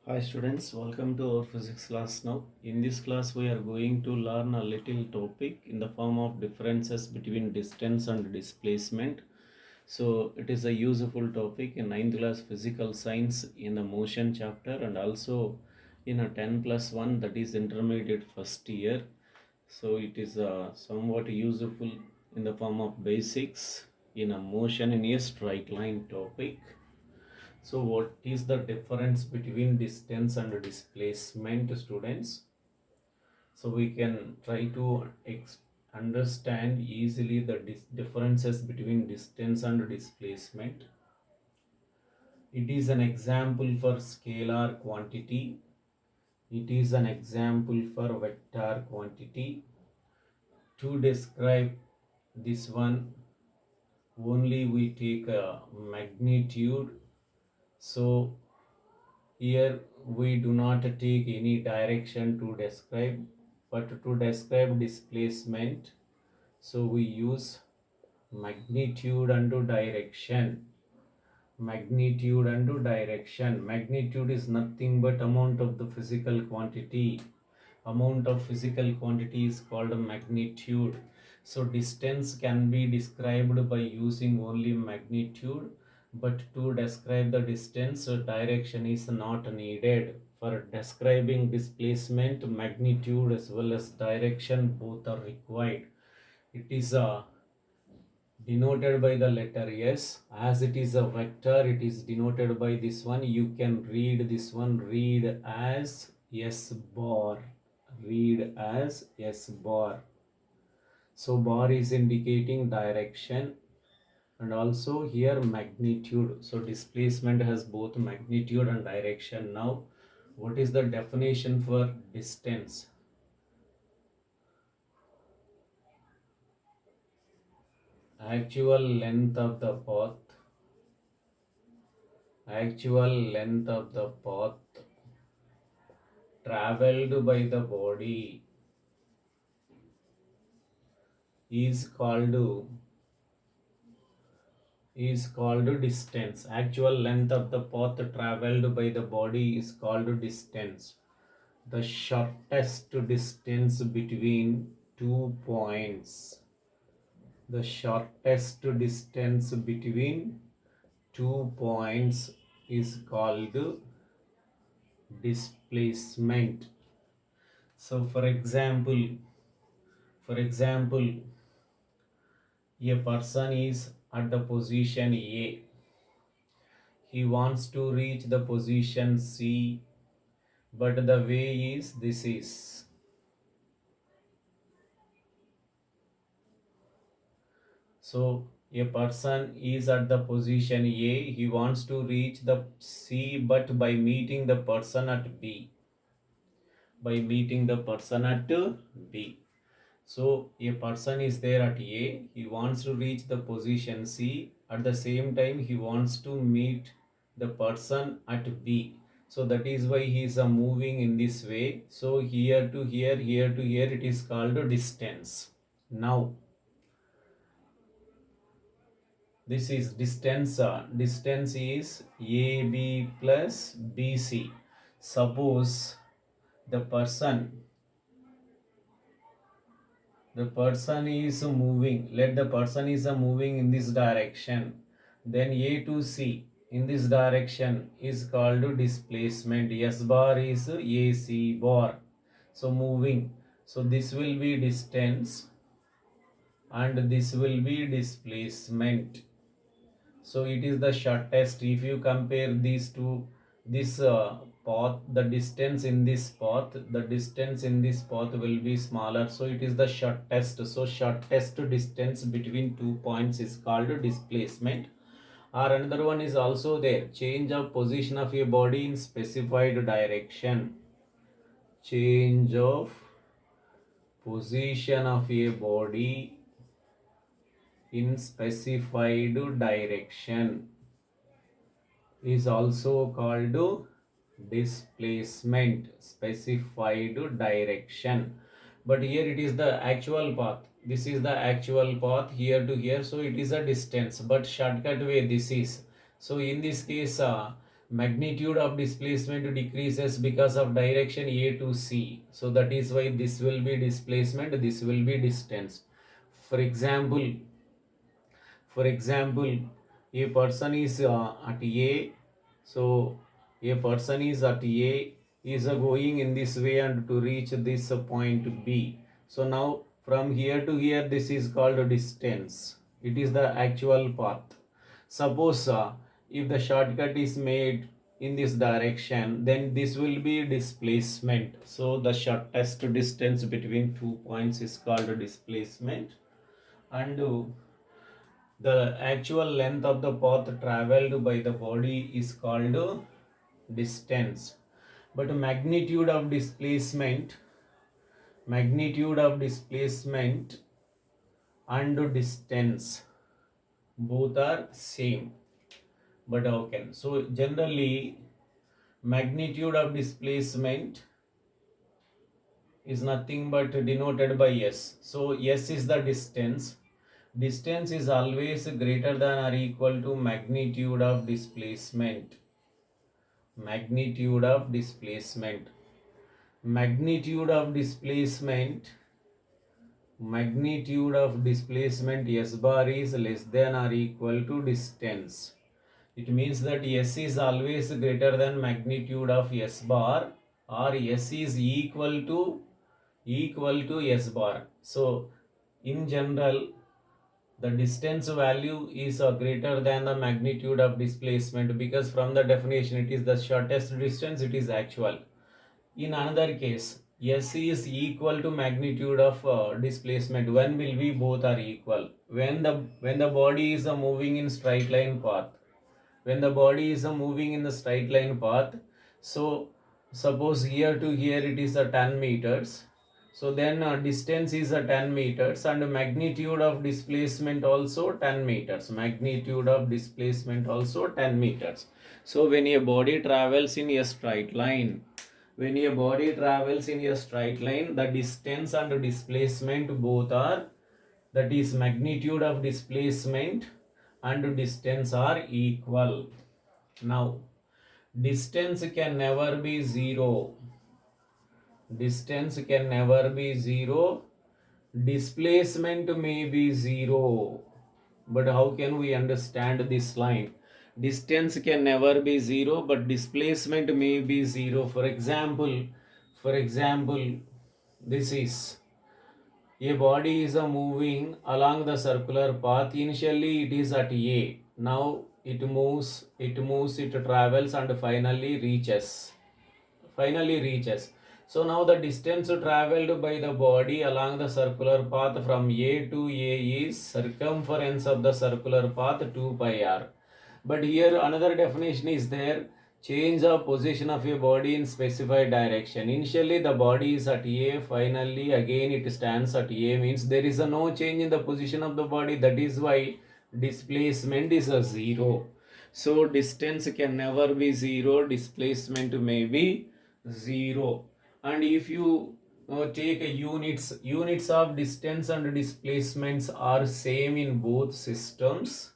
Hi students, welcome to our physics class now. In this class we are going to learn a little topic in the form of differences between distance and displacement. So it is a useful topic in 9th class physical science in the motion chapter and also in a 10 plus 1 that is intermediate first year. So it is somewhat useful in the form of basics in a motion in a straight line topic. So what is the difference between distance and displacement, students? So we can try to understand easily the differences between distance and displacement. It is an example for scalar quantity. It is an example for vector quantity. To describe this one, only we take a magnitude. So here we do not take any direction to describe, but to describe displacement, so we use magnitude and direction. Magnitude and direction. Magnitude is nothing but amount of the physical quantity. Amount of physical quantity is called a magnitude. So distance can be described by using only magnitude, but to describe the distance, direction is not needed. For describing displacement, magnitude as well as direction both are required. It is denoted by the letter S. As it is a vector, it is denoted by this one. You can read this one, read as S bar. Read as S bar. So bar is indicating direction and also here magnitude. So displacement has both magnitude and direction. Now what is the definition for distance? Actual length of the path. Actual length of the path traveled by the body is called distance. Actual length of the path traveled by the body is called distance. The shortest distance between 2 points. The shortest distance between 2 points is called displacement. So for example, a person is at the position A. He wants to reach the position C, but the way is this is. So a person is at the position A, he wants to reach the C, but by meeting the person at B. By meeting the person at B. So a person is there at A, he wants to reach the position C, at the same time he wants to meet the person at B. So that is why he is moving in this way. So here to here, here to here, it is called a distance. Now this is distance. Distance is AB plus BC. Suppose the person is moving, let the person is moving in this direction, then A to C in this direction is called displacement. S bar is AC bar. So moving, so this will be distance and this will be displacement. So it is the shortest. If you compare these two, this path, the distance in this path, will be smaller. So it is the shortest. So shortest distance between 2 points is called displacement. Or another one is also there. Change of position of a body in specified direction. Change of position of a body in specified direction is also called displacement. Specified direction, but here it is the actual path. This is the actual path here to here, so it is a distance, but shortcut way this is. So in this case, magnitude of displacement decreases because of direction A to C. So that is why this will be displacement, this will be distance. For example, a person is at A. So a person is at A, is going in this way and to reach this point B. So now from here to here, this is called distance. It is the actual path. Suppose if the shortcut is made in this direction, then this will be displacement. So the shortest distance between 2 points is called displacement, and the actual length of the path traveled by the body is called distance. But magnitude of displacement and distance both are same. But okay, so generally magnitude of displacement is nothing but denoted by s. So s is the distance. Distance is always greater than or equal to magnitude of displacement. Magnitude of displacement. Magnitude of displacement s bar is less than or equal to distance. It means that s is always greater than magnitude of s bar, or s is equal to s bar. So in general, the distance value is greater than the magnitude of displacement, because from the definition it is the shortest distance, it is actual. In another case, s is equal to magnitude of displacement. When will be both are equal? When the body is moving in straight line path. When the body is moving in the straight line path, so suppose here to here it is 10 meters. So then distance is 10 meters, and magnitude of displacement also 10 meters. Magnitude of displacement also 10 meters. So when a body travels in a straight line, the distance and displacement both are, that is magnitude of displacement and distance are equal. Now distance can never be zero. Displacement may be zero. But how can we understand this line? Distance can never be zero, but displacement may be zero. For example, this is a body is moving along the circular path. Initially it is at A. Now it moves, it travels and finally reaches. So now the distance traveled by the body along the circular path from A to A is circumference of the circular path 2 pi r. But here another definition is there: change of position of a body in specified direction. Initially the body is at A, finally again it stands at A, means there is no change in the position of the body. That is why displacement is a zero. So distance can never be zero, displacement may be zero. And if you take a units of distance and displacements are same in both systems.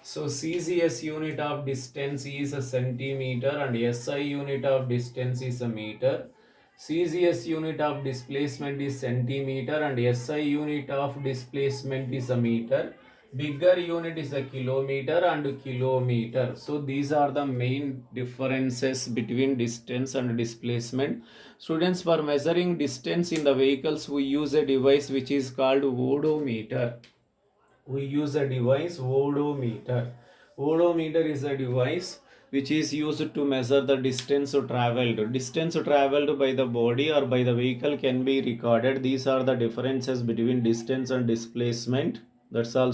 So CGS unit of distance is a centimeter and SI unit of distance is a meter. CGS unit of displacement is centimeter and SI unit of displacement is a meter. Bigger unit is a kilometer and kilometer. So these are the main differences between distance and displacement. Students, for measuring distance in the vehicles, we use a device which is called odometer. Odometer. Odometer is a device which is used to measure the distance traveled. Distance traveled by the body or by the vehicle can be recorded. These are the differences between distance and displacement. That's all.